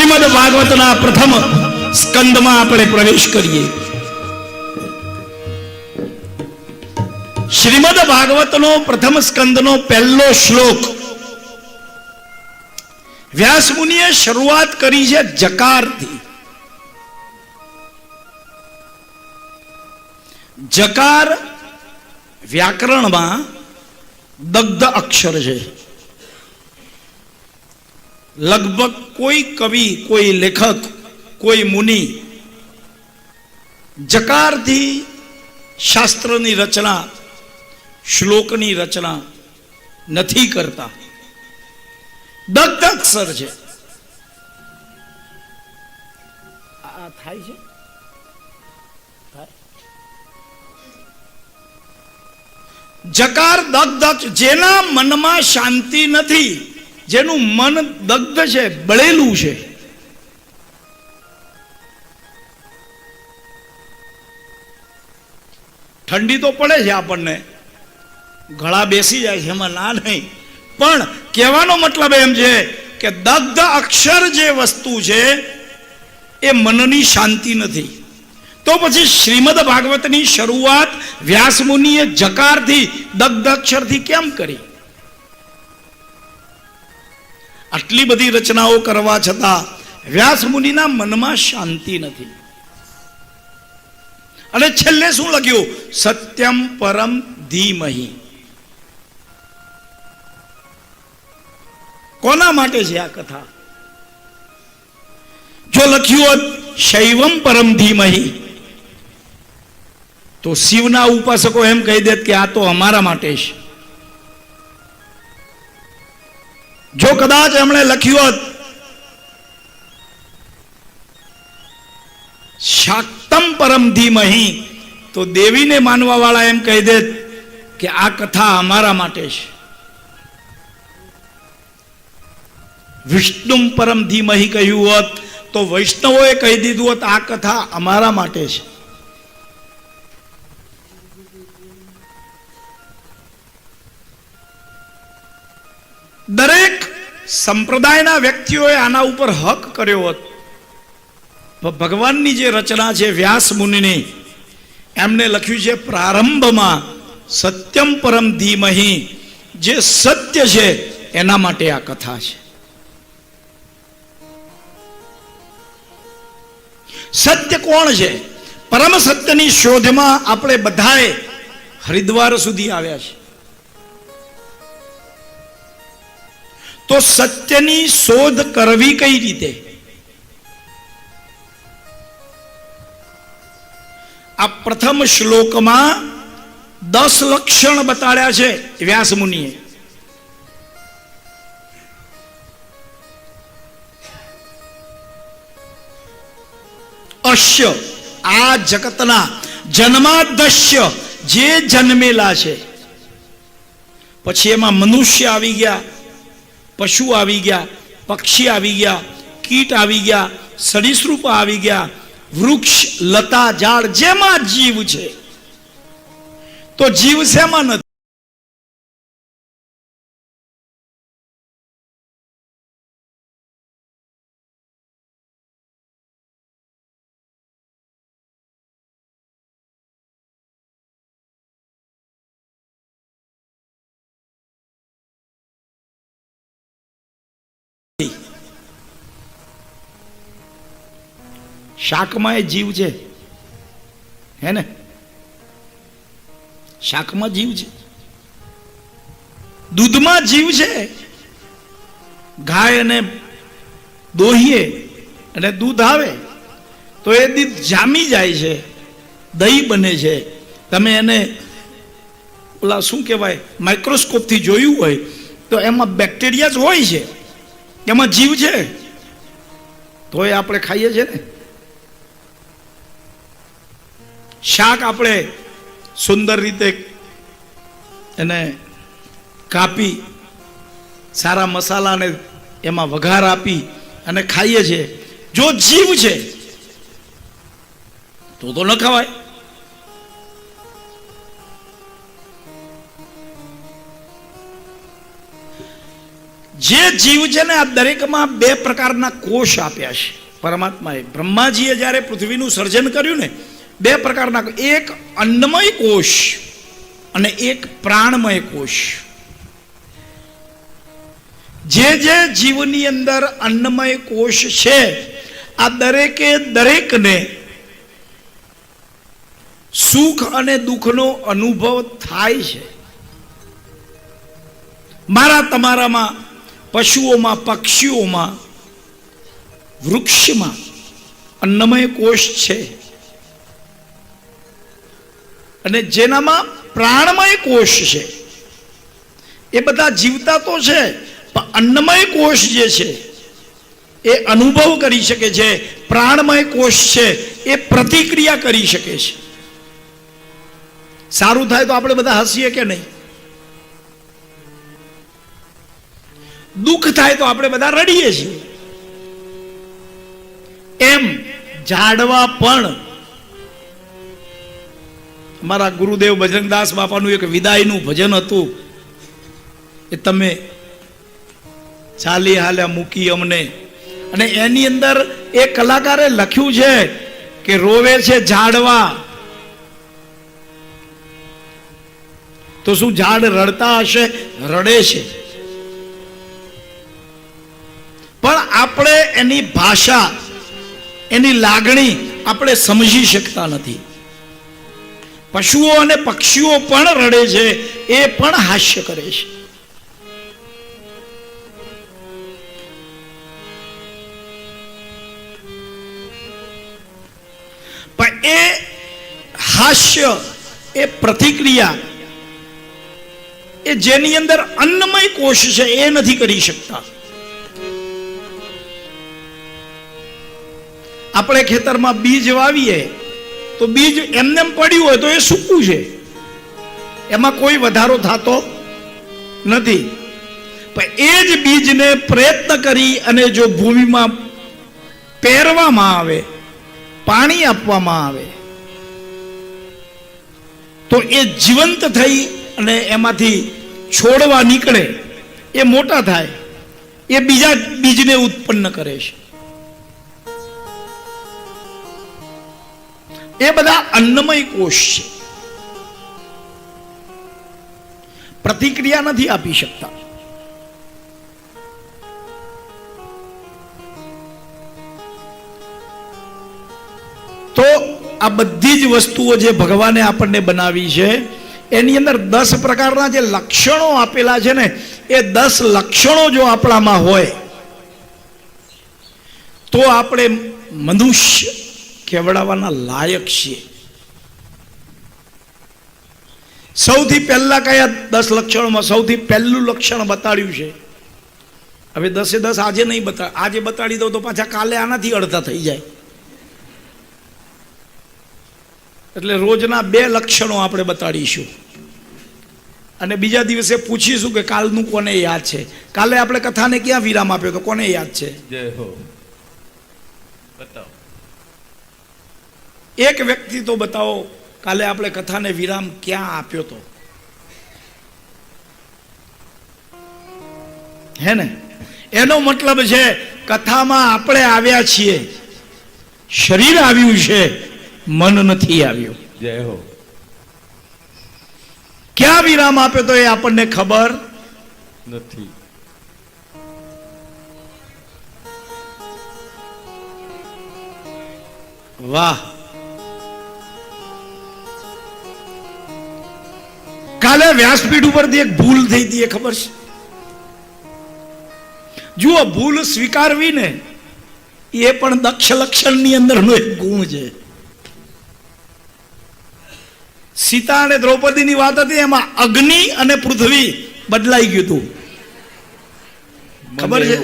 શ્રીમદ ભાગવતના પ્રથમ સ્કંદમાં આપણે પ્રવેશ કરીએ. શ્રીમદ ભાગવતનો પ્રથમ સ્કંદનો પહેલો શ્લોક વ્યાસ મુનિએ શરૂઆત કરી છે જકારથી. જકાર વ્યાકરણમાં દગ્ધ અક્ષર છે. લગભગ કોઈ કવિ, કોઈ લેખક, કોઈ મુનિ જકારથી શાસ્ત્રની રચના, શ્લોકની રચના નથી કરતા. દગ્ધ અક્ષર છે. આ થાય છે. જકાર દગ્ધ, જેના મનમાં શાંતિ નથી, જેનું મન દગ્ધ છે, બળેલું છે, ઠંડી તો પડે છે આપણને, ગળા બેસી જાય છે, એમાં ના નહીં, પણ કહેવાનો મતલબ એમ છે કે દગ્ધ અક્ષર જે વસ્તુ છે એ મનની શાંતિ નથી. તો પછી શ્રીમદ ભાગવતની શરૂઆત વ્યાસ મુનિએ જકારથી, દગ્ધ અક્ષરથી કેમ કરી? આટલી બધી રચનાઓ કરવા છતાં વ્યાસ મુનિના મનમાં શાંતિ નથી. અને છેલ્લે શું લખ્યું? સત્યમ પરમ ધીમહિ. કોના માટે છે આ કથા? જો લખ્યું હોત શૈવમ પરમ ધીમહિ તો શિવના ઉપાસકો એમ કહી દેત કે આ તો અમારા માટે છે. જો કદાચ એમણે લખ્યું હોત શાક્તમ પરમ ધીમહિ તો દેવીને માનવા વાળા એમ કહી દેત કે આ કથા અમારા માટે છે. વિષ્ણુ પરમ ધીમહિ કહ્યું હોત તો વૈષ્ણવોએ કહી દીધું હોત આ કથા અમારા માટે છે. દરેક સંપ્રદાયના વ્યક્તિઓએ આના ઉપર હક કર્યો હોત. ભગવાનની જે રચના છે વ્યાસ મુનિની, એમને લખ્યું છે પ્રારંભમાં સત્યમ પરમ ધીમહિ, જે સત્ય છે એના માટે આ કથા છે. સત્ય કોણ છે? પરમ સત્યની શોધમાં આપણે બધાએ હરિદ્વાર સુધી આવ્યા છે. તો સત્યની શોધ કરવી કઈ રીતે? આ પ્રથમ શ્લોકમાં 10 લક્ષણ બતાડ્યા છે વ્યાસ મુનિએ. અશ્ય, આ જગતના જન્માદશ્ય, જે જન્મેલા છે. પછી એમાં મનુષ્ય આવી ગયા, પશુ આવી ગયા, પક્ષી આવી ગયા, કીટ આવી ગયા, સરીસૃપ આવી ગયા, વૃક્ષ, લતા, ઝાડ, જેમાં જીવ છે. તો જીવ શેમાં નથી? શાકમાં એ જીવ છે, હે ને? શાકમાં જીવ છે, દૂધમાં જીવ છે. ગાય અને દોહીએ અને દૂધ આવે તો એ દૂધ જામી જાય છે, દહીં બને છે. તમે એને ઓલા શું કહેવાય, માઇક્રોસ્કોપથી જોયું હોય તો એમાં બેક્ટેરિયા જ હોય છે, એમાં જીવ છે. તો એ આપણે ખાઈએ છીએ ને. શાક આપણે સુંદર રીતે એને કાપી, સારા મસાલાને એમાં વઘાર આપી અને ખાઈએ છીએ. જો જીવ છે તો ન ખવાય. જે જીવ છે ને, આ દરેકમાં બે પ્રકારના કોષ આપ્યા છે પરમાત્માએ. બ્રહ્માજીએ જ્યારે પૃથ્વીનું સર્જન કર્યું ને, બે પ્રકારના, એક અન્નમય કોષ અને એક પ્રાણમય કોષ. જે જીવની અંદર અન્નમય કોષ છે, આ દરેકને સુખ અને દુઃખનો અનુભવ થાય છે. મારા તમારામાં, પશુઓમાં, પક્ષીઓમાં, વૃક્ષમાં અન્નમય કોષ છે, અને જેનામાં પ્રાણમય કોષ છે. એ બધા જીવતા તો છે, પણ અન્નમય કોષ જે છે એ અનુભવ કરી શકે છે. પ્રાણમય કોષ છે એ પ્રતિક્રિયા કરી શકે છે. સારું થાય તો આપણે બધા હસીએ કે નહીં? દુઃખ થાય તો આપણે બધા રડીએ છીએ. એમ ઝાડવા પણ, મારા ગુરુદેવ બજરંગદાસ બાપાનું એક વિદાયનું ભજન હતું, એ તમે ચાલી હાલ્યા મૂકી અમને, અને એની અંદર એ કલાકારે લખ્યું છે કે રોવે છે ઝાડવા, તો શું ઝાડ રડતા હશે? રડે છે. પણ આપણે એની ભાષા, એની લાગણી આપણે સમજી શકતા નથી. પશુઓ અને પક્ષીઓ પણ રડે છે, એ પણ હાસ્ય કરે છે. પણ એ હાસ્ય, એ પ્રતિક્રિયા, એ જેની અંદર અન્નમય કોષ છે એ નથી કરી શકતા. આપણે ખેતરમાં બીજ વાવીએ તો બીજ એમને પડ્યું હોય તો એ સૂકું છે, એમાં કોઈ વધારો થતો નથી. પણ એ જ બીજને પ્રયત્ન કરી અને જો ભૂમિમાં પહેરવામાં આવે, પાણી આપવામાં આવે, તો એ જીવંત થઈ અને એમાંથી છોડવા નીકળે, એ મોટા થાય, એ બીજા બીજને ઉત્પન્ન કરે છે. એ બધા અન્નમય કોષ છે, પ્રતિક્રિયા નથી આપી શકતા. તો આ બધી જ વસ્તુઓ જે ભગવાને આપણને બનાવી છે, એની અંદર 10 પ્રકારના જે લક્ષણો આપેલા છે ને, એ 10 લક્ષણો જો આપણામાં હોય તો આપણે મનુષ્ય કેવડાવવાના લાયક છીએ. સૌથી પહેલા કયા 10 લક્ષણોમાં સૌથી પહેલું લક્ષણ બતાડ્યું છે? હવે 10 આજે નહીં બતા, આજે બતાડી દઉં તો પાછા કાલે આનાથી અડધા થઈ જાય. એટલે રોજના 2 લક્ષણો આપણે બતાડીશું, અને બીજા દિવસે પૂછીશું કે કાલનું કોને યાદ છે. કાલે આપણે કથાને ક્યાં વિરામ આપ્યો તો કોને યાદ છે? જય હો. બતાવો. એક વ્યક્તિ તો બતાવો, કાલે આપણે કથાને વિરામ ક્યાં આપ્યો તો? હે ને? એનો મતલબ છે કથામાં આપણે આવ્યા છીએ, શરીર આવ્યું છે, મન નથી આવ્યું. જય હો. ક્યાં વિરામ આપ્યો તો એ આપણને ખબર નથી. વાહ. કાલે વ્યાસપીઠ ઉપરથી એક ભૂલ થઈ હતી, એ ખબર છે? જુઓ, ભૂલ સ્વીકારવી ને એ પણ દક્ષ લક્ષણની અંદરનો એક ગુણ છે. સીતા અને દ્રૌપદીની વાત હતી, એમાં અગ્નિ અને પૃથ્વી બદલાઈ ગયું હતું. ખબર છે?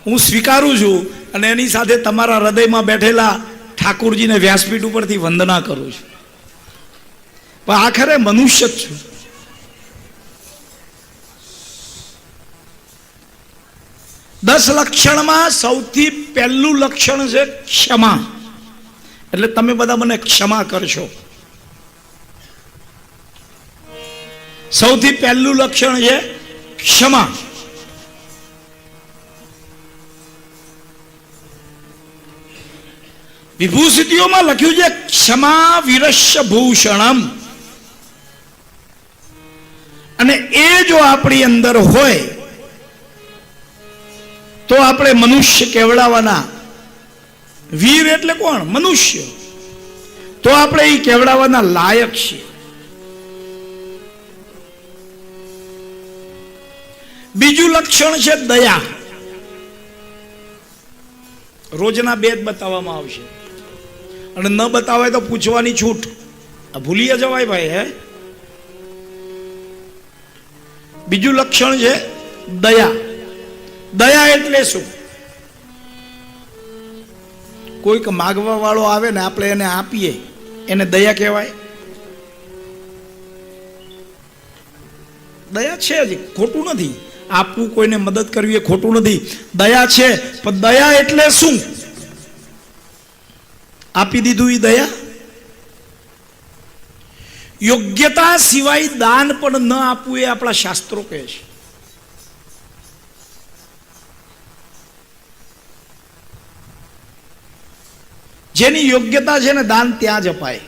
હું સ્વીકારું છું, અને એની સાથે તમારા હૃદયમાં બેઠેલા ઠાકુરજીને વ્યાસપીઠ ઉપરથી વંદના કરું છું. પણ આખરે મનુષ્ય જ છું. દસ લક્ષણમાં સૌથી પહેલું લક્ષણ છે ક્ષમા. એટલે તમે બધા મને ક્ષમા કરશો. સૌથી પહેલું લક્ષણ છે ક્ષમા. વિભૂષિતિઓમાં લખ્યું છે ક્ષમા વિરસ્ય ભૂષણમ, અને એ જો આપણી અંદર હોય તો આપણે મનુષ્ય કહેવડાવવાના. વીર એટલે કોણ? મનુષ્ય. તો આપણે એ કહેવડાવવાના લાયક છીએ. બીજું લક્ષણ છે દયા. રોજના 2 જ બતાવવામાં આવશે, અને ન બતાવાય તો પૂછવાની છૂટ. આ ભૂલી જવાય ભાઈ. હે, બીજું લક્ષણ છે દયા. દયા એટલે શું? કોઈક માગવા વાળો આવે ને આપણે એને આપીએ, એને દયા કહેવાય? દયા છે જ, ખોટું નથી. આપવું, કોઈને મદદ કરવી એ ખોટું નથી. દયા છે, પણ દયા એટલે શું? આપી દીધું એ દયા? યોગ્યતા સિવાય દાન પણ ન આપવું એ આપણા શાસ્ત્રો કહે છે. જેની યોગ્યતા છે ને દાન ત્યાં જ અપાય.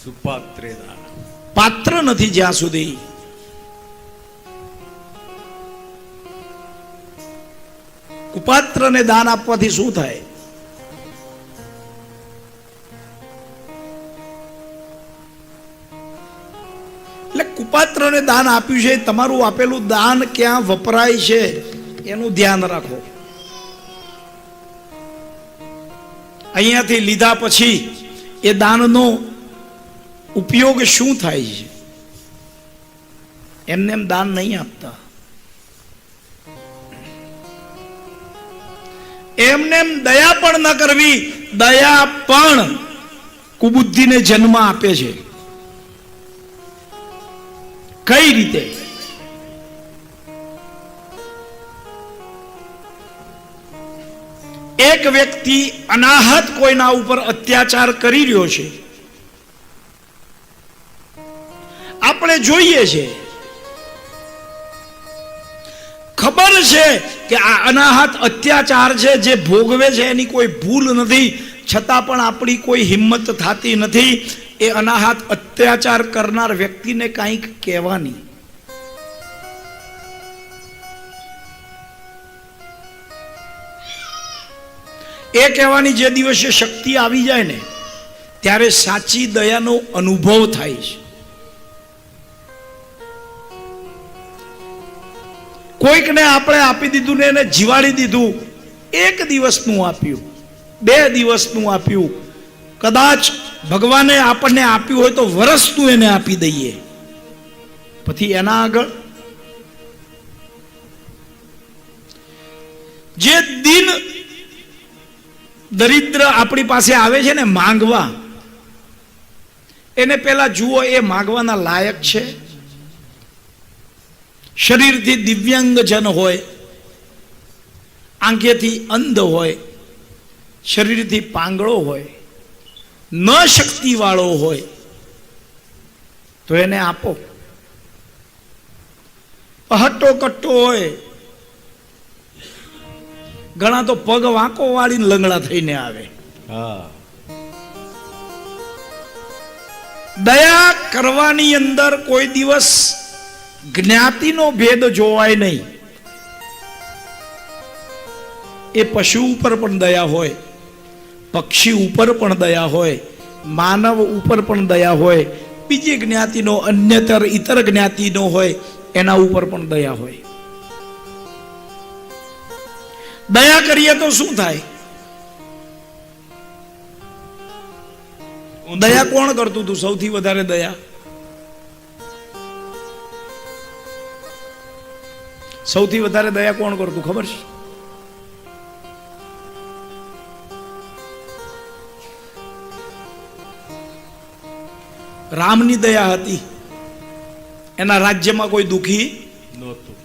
સુપાત્રે દાન. પાત્ર નથી જ્યાં સુધી. કુપાત્રને દાન આપવાથી શું થાય? એટલે કુપાત્રને દાન આપ્યું છે, તમારું આપેલું દાન ક્યાં વપરાય છે એનું ધ્યાન રાખો. અહીંયાથી લીધા પછી એ દાનનો ઉપયોગ શું થાય છે? એમને એમ દાન નહીં આપતા. એમને એમ દયા પણ ન કરવી. દયા પણ કુબુદ્ધિને જન્મ આપે છે. કઈ રીતે? એક વ્યક્તિ અનાહત કોઈના ઉપર અત્યાચાર કરી રહ્યો છે, આપણે જોઈએ છે, ખબર છે કે આ અનાહત અત્યાચાર છે, જે ભોગવે છે એની કોઈ ભૂલ નથી, છતાં પણ આપણી કોઈ હિંમત થતી નથી એ અનાહત અત્યાચાર કરનાર વ્યક્તિને કંઈક કહેવાની. એ કહેવાની જે દિવસે શક્તિ આવી જાય ને ત્યારે સાચી દયાનો અનુભવ થાય છે. કોઈકને આપણે આપી દીધું ને એને જીવાડી દીધું, 1 દિવસનું આપ્યું, 2 દિવસનું આપ્યું, કદાચ ભગવાને આપણને આપ્યું હોય તો વર્ષનું એને આપી દઈએ, પછી એના આગળ જે દિન દરિદ્ર આપણી પાસે આવે છે ને માંગવા, એને પેલા જુઓ એ માંગવાના લાયક છે? શરીરથી દિવ્યાંગજન હોય, આંખેથી અંધ હોય, શરીરથી પાંગળો હોય, ન શક્તિવાળો હોય, તો એને આપો. હટ્ટો કટ્ટો હોય, ઘણા તો પગ વાંકો વાળીને લંગડા થઈને આવે. દયા કરવાની અંદર કોઈ દિવસ જ્ઞાતિનો ભેદ જોવાય નહીં. એ પશુ ઉપર પણ દયા હોય, પક્ષી ઉપર પણ દયા હોય, માનવ ઉપર પણ દયા હોય, બીજી જ્ઞાતિનો અન્યતર ઇતર જ્ઞાતિનો હોય એના ઉપર પણ દયા હોય. દયા કરીએ તો શું થાય? દયા કોણ કરતું હતું સૌથી વધારે? દયા સૌથી વધારે દયા કોણ કરતું ખબર છે? રામની દયા હતી. એના રાજ્યમાં કોઈ દુખી નહોતું,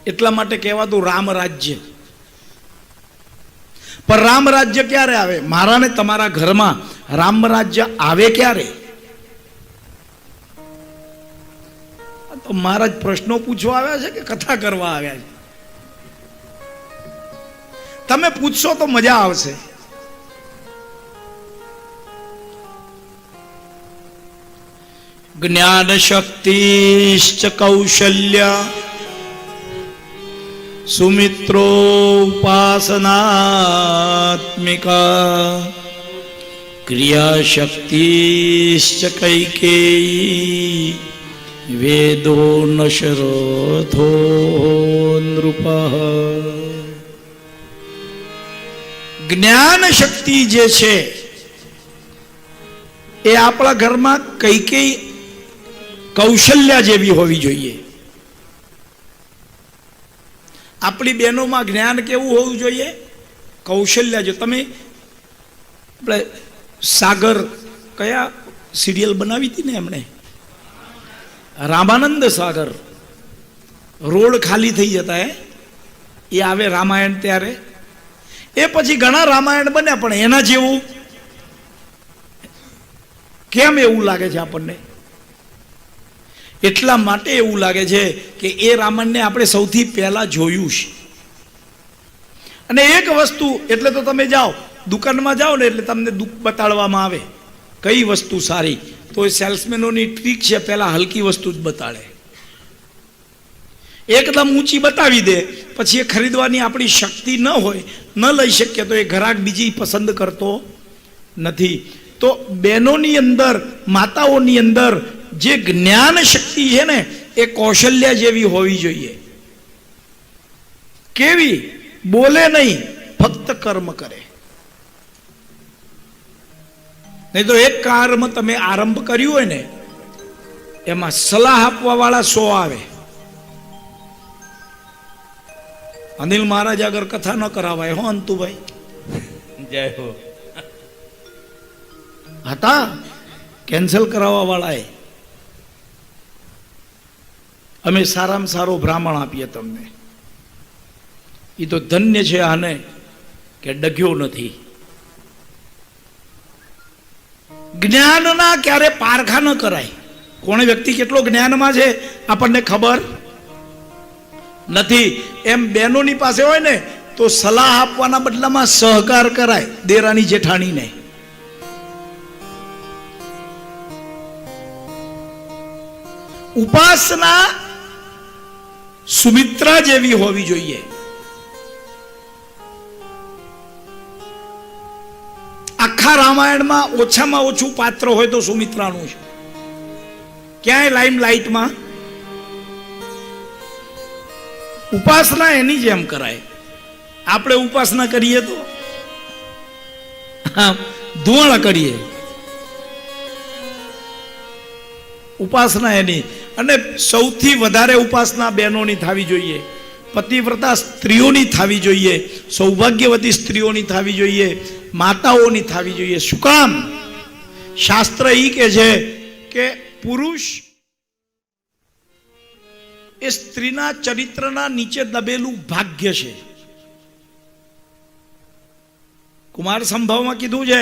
એટલા માટે કહેવાતું રામ રાજ્ય. પણ રામ રાજ્ય ક્યારે આવે? મારા ને તમારા ઘરમાં રામ રાજ્ય આવે ક્યારે? તો મારા જ પ્રશ્નો પૂછવા આવ્યા છે કે કથા કરવા આવ્યા છે? તમે પૂછશો તો મજા આવશે. જ્ઞાન શક્તિશ્ચ કૌશલ્ય સુમિત્રો ઉપાસનાત્મિકા ક્રિયા શક્તિશ્ચ કૈકેયી વેદો નશરથો નૃપ. જ્ઞાન શક્તિ જે છે એ આપણા ઘરમાં કઈ કૌશલ્ય જેવી હોવી જોઈએ. આપણી બહેનોમાં જ્ઞાન કેવું હોવું જોઈએ? કૌશલ્ય. જો તમે આપણે સાગર કયા સિરિયલ બનાવી હતી ને એમણે, રામાનંદ સાગર, રોડ ખાલી થઈ જતા એ આવે રામાયણ ત્યારે, એ પછી ઘણા રામાયણ બન્યા પણ એના જેવું કેમ એવું લાગે છે આપણને? એટલા માટે એવું લાગે છે કે એ રામાયણને આપણે સૌથી પહેલા જોયું છે. અને એક વસ્તુ એટલે તો તમે જાઓ દુકાનમાં જાઓ ને એટલે તમને બતાડવામાં આવે કઈ વસ્તુ સારી, તો એ સેલ્સમેનોની ટ્રીક છે, પહેલા હલકી વસ્તુ જ બતાડે, એકદમ ઊંચી બતાવી દે, પછી એ ખરીદવાની આપણી શક્તિ ન હોય, ન લઈ શકીએ તો એ ગ્રાહક બીજી પસંદ કરતો નથી. તો બહેનોની અંદર, માતાઓની અંદર જે જ્ઞાન શક્તિ છે ને એ કૌશલ્ય જેવી હોવી જોઈએ. કેવી? બોલે નહીં, ફક્ત કર્મ કરે. નહીં તો એક કર્મ તમે આરંભ કર્યું હોય ને એમાં સલાહ આપવા વાળા 100 આવે. અનિલ મહારાજ આગળ કથા ન કરાવાય હો અંતુભાઈ, જય હો. હતા કેન્સલ કરાવવા વાળાએ. અમે સારામાં સારો બ્રાહ્મણ આપીએ તમને. એ તો ધન્ય છે આને કે ડગ્યો નથી. જ્ઞાનના ક્યારે પારખા ન કરાય. કોણે વ્યક્તિ કેટલો જ્ઞાનમાં છે આપણને ખબર નથી. એમ બહેનોની પાસે હોય ને તો સલાહ આપવાના બદલામાં સહકાર કરાય દેરાની જેઠાણીને. ઉપાસના સુમિત્રા જેવી હોવી જોઈએ. આખા રામાયણમાં ઓછામાં ઓછું પાત્ર હોય તો સુમિત્રાનું છે. ક્યાંય લાઈમ લાઈટમાં ઉપાસના એની જેમ કરાય. આપણે ઉપાસના કરીએ તો ધુવાણા કરીએ. ઉપાસના એની. અને સૌથી વધારે ઉપાસના બહેનોની થવી જોઈએ, પતિવ્રતા સ્ત્રીઓની થવી જોઈએ, સૌભાગ્યવતી સ્ત્રીઓની થવી જોઈએ, માતાઓની થવી જોઈએ. શું કામ? શાસ્ત્ર એ કહે છે કે પુરુષ એ સ્ત્રીના ચરિત્રના નીચે દબેલું ભાગ્ય છે. કુમાર સંભવમાં કીધું છે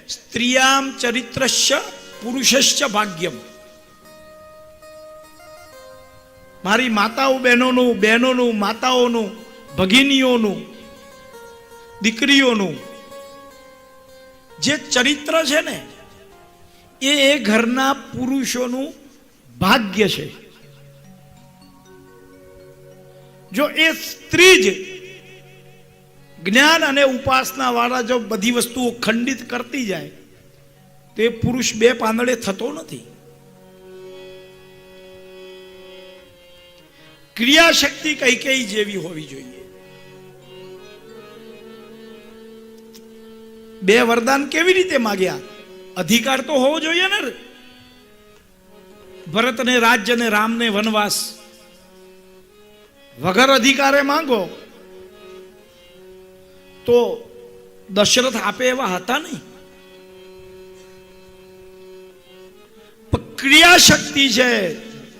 સ્ત્રીયામ ચરિત્રસ્ય પુરુષસ્ય ભાગ્યમ. મારી માતાઓ બહેનોનું માતાઓનું, ભગિનીઓનું, દીકરીઓનું જે ચરિત્ર છે ને એ ઘરના પુરુષોનું ભાગ્ય છે. જો એ સ્ત્રી જ જ્ઞાન અને ઉપાસના વાળા જો બધી વસ્તુઓ ખંડિત કરતી જાય તો એ પુરુષ 2 પાંદડે થતો નથી. ક્રિયાશક્તિ કઈ જેવી હોવી જોઈએ. 2 વરદાન કેવી રીતે માગ્યા? અધિકાર તો હોવો જોઈએ ને. ભરતને રાજ્ય ને રામને વનવાસ. વગર અધિકારે માંગો તો દશરથ આપે એવા હતા નહીં. ક્રિયાશક્તિ છે.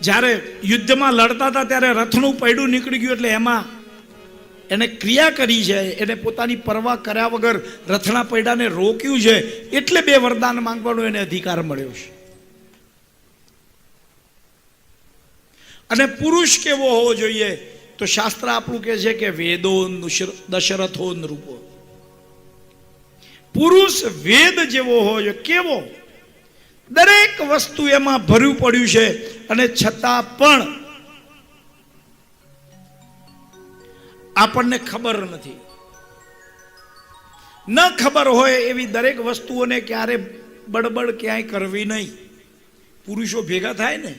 જ્યારે યુદ્ધમાં લડતા હતા ત્યારે રથનું પૈડું નીકળી ગયું એટલે એમાં એને ક્રિયા કરી છે, એને પોતાની પરવા કર્યા વગર રથના પૈડાને રોક્યું છે, એટલે 2 વરદાન માંગવાનો એને અધિકાર મળ્યો છે. અને પુરુષ કેવો હોવો જોઈએ? તો શાસ્ત્ર આપણું કહે છે કે વેદો દશરથો નૃપો. પુરુષ વેદ જેવો હોય. કેવો? દરેક વસ્તુ એમાં ભર્યું પડ્યું છે, અને છતાં પણ આપણને ખબર નથી. ન ખબર હોય એવી દરેક વસ્તુઓને ક્યારે બડબડ ક્યાંય કરવી નહીં. પુરુષો ભેગા થાય ને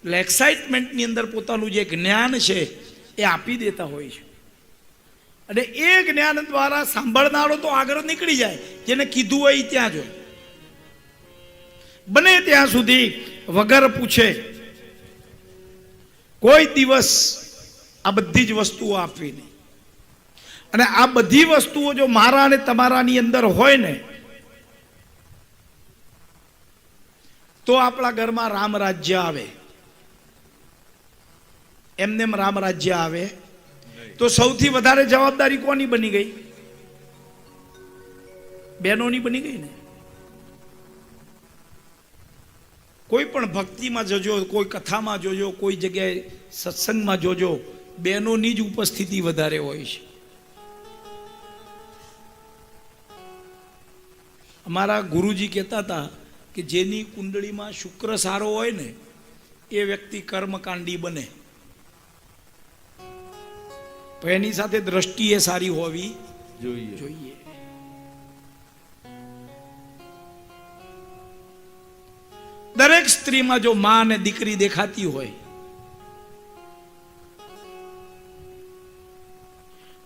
એટલે એક્સાઇટમેન્ટની અંદર પોતાનું જે જ્ઞાન છે એ આપી દેતા હોય છે, અને એ જ્ઞાન દ્વારા સાંભળનારો તો આગળ નીકળી જાય, જેને કીધું હોય ત્યાં જ હોય. બને ત્યાં સુધી વગર પૂછે કોઈ દિવસ આ બધી જ વસ્તુઓ આપવી નહીં. અને આ બધી વસ્તુઓ જો મારા અને તમારાની અંદર હોય ને તો આપણા ઘરમાં રામ રાજ્ય આવે. એમને રામ રાજ્ય આવે તો સૌથી વધારે જવાબદારી કોની બની ગઈ? બહેનોની બની ગઈ ને. કોઈ પણ ભક્તિમાં જોજો, કોઈ કથામાં જોજો, કોઈ જગ્યાએ સત્સંગમાં જોજો, બહેનોની જ ઉપસ્થિતિ વધારે હોય છે. અમારા ગુરુજી કહેતા હતા કે જેની કુંડળીમાં શુક્ર સારો હોય ને એ વ્યક્તિ કર્મકાંડી બને. એની સાથે દ્રષ્ટિ એ સારી હોવી જોઈએ. દરેક સ્ત્રીમાં જો માં અને દીકરી દેખાતી હોય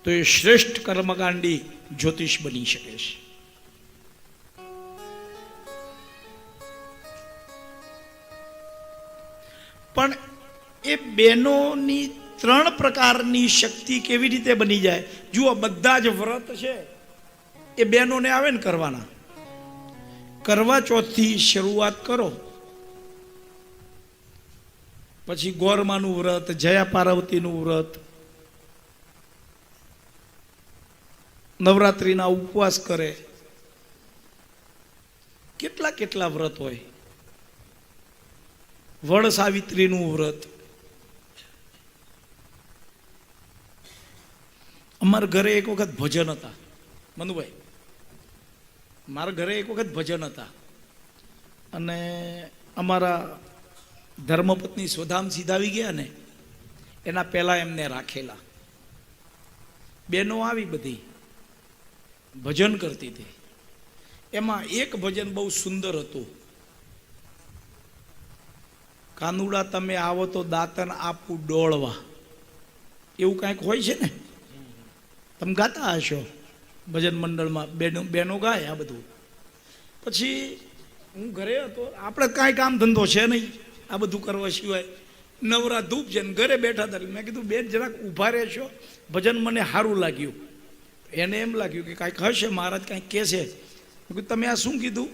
તો એ શ્રેષ્ઠ કર્મકાંડી જ્યોતિષ બની શકે છે. પણ એ બહેનોની 3 પ્રકારની શક્તિ કેવી રીતે બની જાય? જુઓ, બધા જ વ્રત છે એ બહેનોને આવે ને કરવાના. કરવા ચોથથી શરૂઆત કરો, પછી ગોરમાનું વ્રત, જયા પાર્વતીનું વ્રત, નવરાત્રિના ઉપવાસ કરે, કેટલા કેટલા વ્રત હોય. વડ સાવિત્રીનું વ્રત. અમારા ઘરે એક વખત ભજન હતા, મનુભાઈ, મારા ઘરે એક વખત ભજન હતા, અને અમારા ધર્મપત્ની સ્વધામ સીધાવી ગયા ને એના પહેલા એમને રાખેલા. બહેનો આવી બધી ભજન કરતી હતી. એમાં એક ભજન બહુ સુંદર હતું. કાનુડા તમે આવો તો દાંતન આપું ડોળવા, એવું કાંઈક હોય છે ને. તમે ગાતા હશો ભજન મંડળમાં, બહેનો ગાય આ બધું. પછી હું ઘરે હતો, આપણે કાંઈ કામ ધંધો છે નહીં આ બધું કરવા સિવાય, નવરા ધૂપ છે ને ઘરે બેઠા હતા. મેં કીધું બેન જરાક ઊભા રહેશો, ભજન મને સારું લાગ્યું. એને એમ લાગ્યું કે કાંઈક હશે, મહારાજ કાંઈક કહેશે. મેં કીધું તમે આ શું કીધું?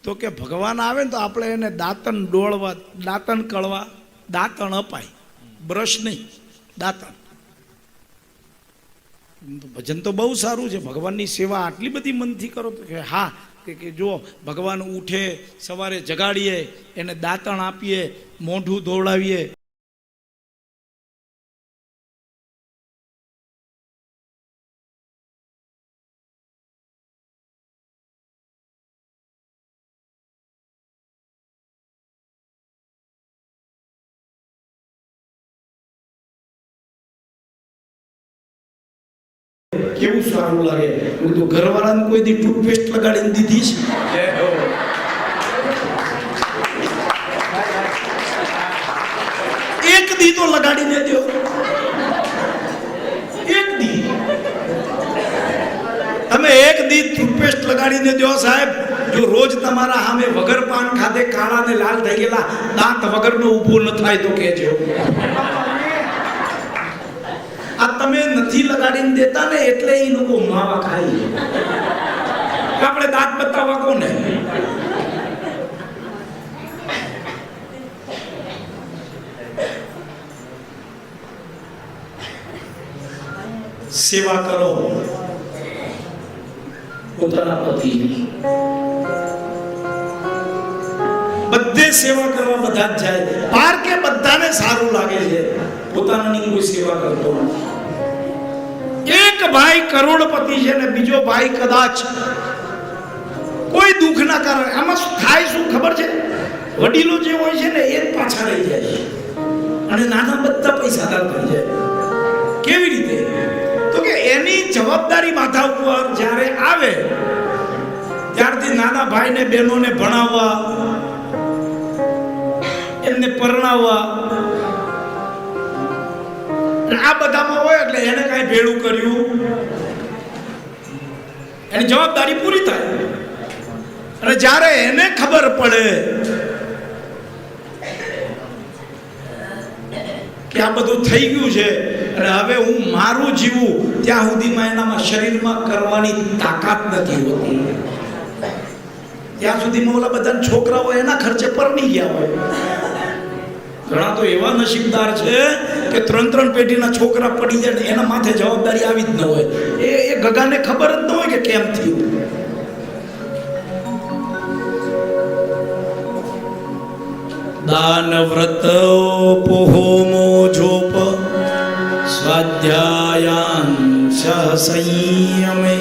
તો કે ભગવાન આવે ને તો આપણે એને દાંતણ ડોળવા, દાંતણ કળવા, દાંતણ અપાય, બ્રશ નહીં, દાંતણ. ભજન તો બહુ સારું છે, ભગવાનની સેવા આટલી બધી મનથી કરો તો કે હા, કે જો ભગવાન ઉઠે સવારે જગાડીએ, એને દાંતણ આપીએ, મોઢું ધોવડાવીએ. કેવું સારું લાગે. હું તો ઘરવાળાને કોઈ દી ટૂથપેસ્ટ લગાડીને દીધી છે. એક દી તો લગાડીને દો, એક દી. તમે એક દી ટૂથપેસ્ટ લગાડીને દો સાહેબ. જો રોજ તમારા સામે વગર પાન ખાધે કાળા ને લાલ થઈ ગયેલા દાંત વગરનો ઊભો ન થાય તો કહેજો. આ તમે નથી લગાડીને દેતા ને એટલે એ લોકો માવા ખાય. આપણે દાંત બતાવવા કોને? સેવા કરો પોતાના પતિની. બધે સેવા કરવા બધા જ જાય. પાર કે બધાને સારું લાગે છે, પોતાની કોઈ સેવા કરતો નથી. એક ભાઈ કરોડપતિ છે ને બીજો ભાઈ કદાચ કોઈ દુઃખના કારણે. આમાં થાય શું ખબર છે? વડીલો જે હોય છે ને એ જ પાછા રહી જાય છે અને નાના બધા પૈસાદાર થઈ જાય. કેવી રીતે? તો કે એની જવાબદારી માથા ઉપર જ્યારે આવે ત્યારથી નાના ભાઈને બહેનોને ભણાવવા, એમને પરણાવવા, આ બધામાં હોય એટલે એને કઈ ભેળું કર્યું, એની જવાબદારી પૂરી થાય. અને જ્યારે એને ખબર પડે કે આ બધું થઈ ગયું છે અને હવે હું મારું જીવું, ત્યાં સુધીમાં એનામાં શરીરમાં કરવાની તાકાત નથી હોતી. ત્યાં સુધીમાં ઓલા બધા છોકરાઓ એના ખર્ચે પરણી ગયા હોય. ઘણા તો એવા નસીબદાર છે કે 3 પેઢીના છોકરા પડી જાય, એના માથે જવાબદારી આવી જ ન હોય. એ ગગાને ખબર જ ન હોય કે કેમ થયું. દાન વ્રત પોહોમો જોપ સ્વાધ્યાયાન સંયમે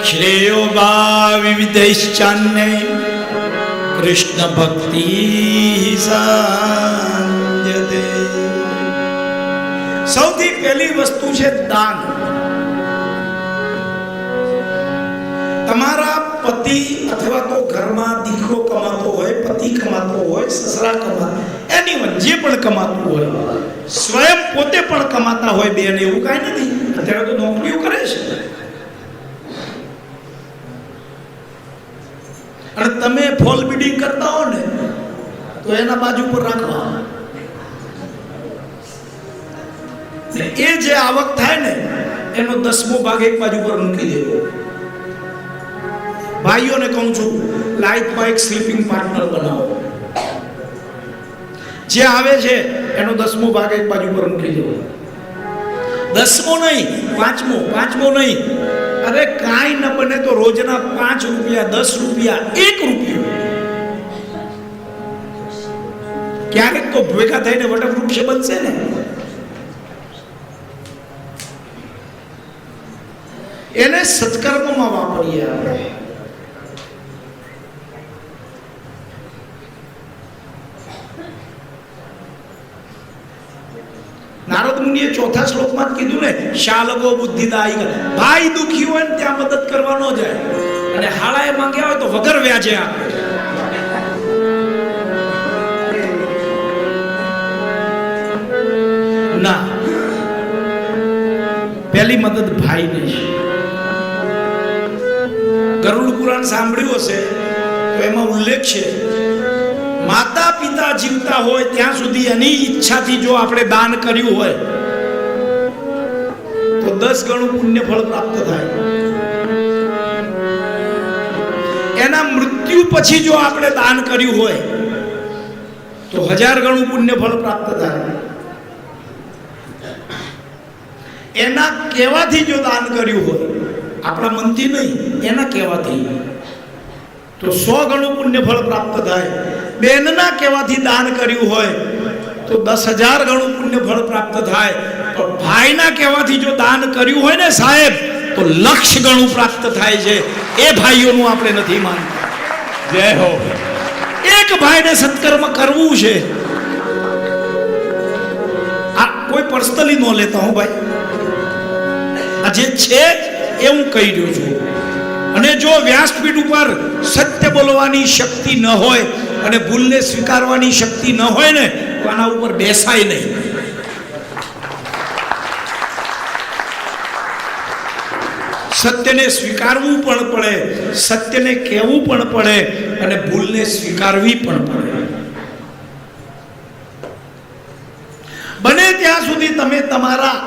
શ્રેયો બા વિવિધૈશ્ચાન્ય કૃષ્ણ ભક્તિ સાંજતે. સૌથી પહેલી વસ્તુ છે દાન. તમારા પતિ અથવા તો ઘરમાં દીકરો કમાતો હોય, પતિ કમાતો હોય, સસરા કમાતો, એનીવન જે પણ કમાતું હોય, સ્વયં પોતે પણ કમાતા હોય બેન, એવું કાંઈ નથી. અત્યારે તો નોકરીઓ કરે છે. અને તમે ફોલ બીડિંગ કરતા હો ને તો એના બાજુ પર રાખવા. એ જે આવક થાય ને એનો 10મો ભાગ એક બાજુ પર મૂકી દેવો. ભાઈઓને કહું છું, લાઈફમાં એક સ્લીપિંગ પાર્ટનર બનાવો. જે આવે છે એનો 10મો ભાગ એક બાજુ પર મૂકી દેવો. 10મો નહીં, 5મો નહીં. અરે કાંઈ ન બને તો રોજના 5 રૂપિયા, 10 રૂપિયા, 1 રૂપિયો ક્યારેક તો ભેગા થઈને વટવૃક્ષ બનશે ને. એને સત્કર્મમાં વાપરીએ આપણે. નારદ મુનિએ 4થા શ્લોકમાં કીધું ને, શાલગો બુદ્ધિદાયી. ભાઈ દુખી હોય ને ત્યાં મદદ કરવા ન જાય, અને હાળાએ માંગ્યા હોય તો વગર વ્યાજે આપે. ના, પહેલી મદદ ભાઈને છે. ગરુડ પુરાણ સાંભળ્યું હશે તો એમાં ઉલ્લેખ છે, માતા પિતા જીવતા હોય ત્યાં સુધી એની ઈચ્છાથી જો આપણે દાન કર્યું હોય તો 10 ગણું પુણ્ય ફળ પ્રાપ્ત થાય. એના મૃત્યુ પછી જો આપણે દાન કર્યું હોય તો 1000 ગણું પુણ્ય ફળ પ્રાપ્ત થાય. એના કહેવાથી જો દાન કર્યું હોય, આપણા મનથી નહીં, એના કહેવાથી, તો 100 ગણું પુણ્ય ફળ પ્રાપ્ત થાય. બેનના કહેવાથી દાન કર્યું હોય તો 10,000 ગણું પુણ્ય ફળ પ્રાપ્ત થાય. પણ ભાઈના કહેવાથી જો દાન કર્યું હોય ને સાહેબ, તો 1,00,000 ગણું પ્રાપ્ત થાય છે. એ ભાઈઓનું આપણે નથી માનતા. જય હો. એક ભાઈને સત્કર્મ કરવું છે. આ કોઈ પર્સનલી ન લેતા હું ભાઈ, આ જે છે એ હું કહી રહ્યો છું. અને જો વ્યાસપીઠ ઉપર સત્ય બોલવાની શક્તિ ન હોય અને ભૂલને સ્વીકારવાની શક્તિ ન હોય ને તો આના ઉપર બેસાય નહીં. સત્યને સ્વીકારવું પણ પડે, સત્યને કહેવું પણ પડે અને ભૂલને સ્વીકારવી પણ પડે. બને ત્યાં સુધી તમે તમારા,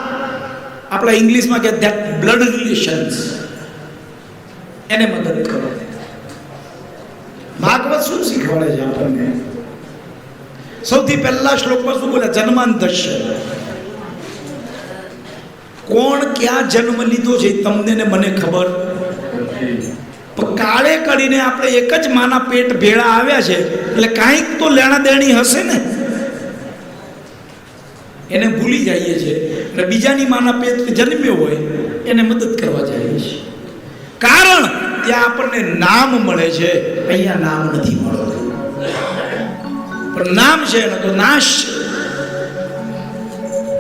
આપણા ઇંગ્લિશમાં કે ધેટ બ્લડ રિલેશન્સ, એને મદદ કરો. ભાગવત શું શીખવાડે છે આપણને? સૌથી પહેલા શ્લોકમાં શું બોલે? જન્માંતસ્ય. કોણ ક્યાં જન્મ લીધો છે તમને ને મને ખબર. કાળે કરીને આપણે એક જ માના પેટ ભેળા આવ્યા છે એટલે કાંઈક તો લેણા દેણી હશે ને. એને ભૂલી જઈએ છીએ અને બીજાની માના પેટ જન્મ્યો હોય એને મદદ કરવા જઈએ છીએ. કારણ ત્યાં આપણને નામ મળે છે, અહીંયા નામ નથી મળતું. પણ નામ છે એનો તો નાશ છે.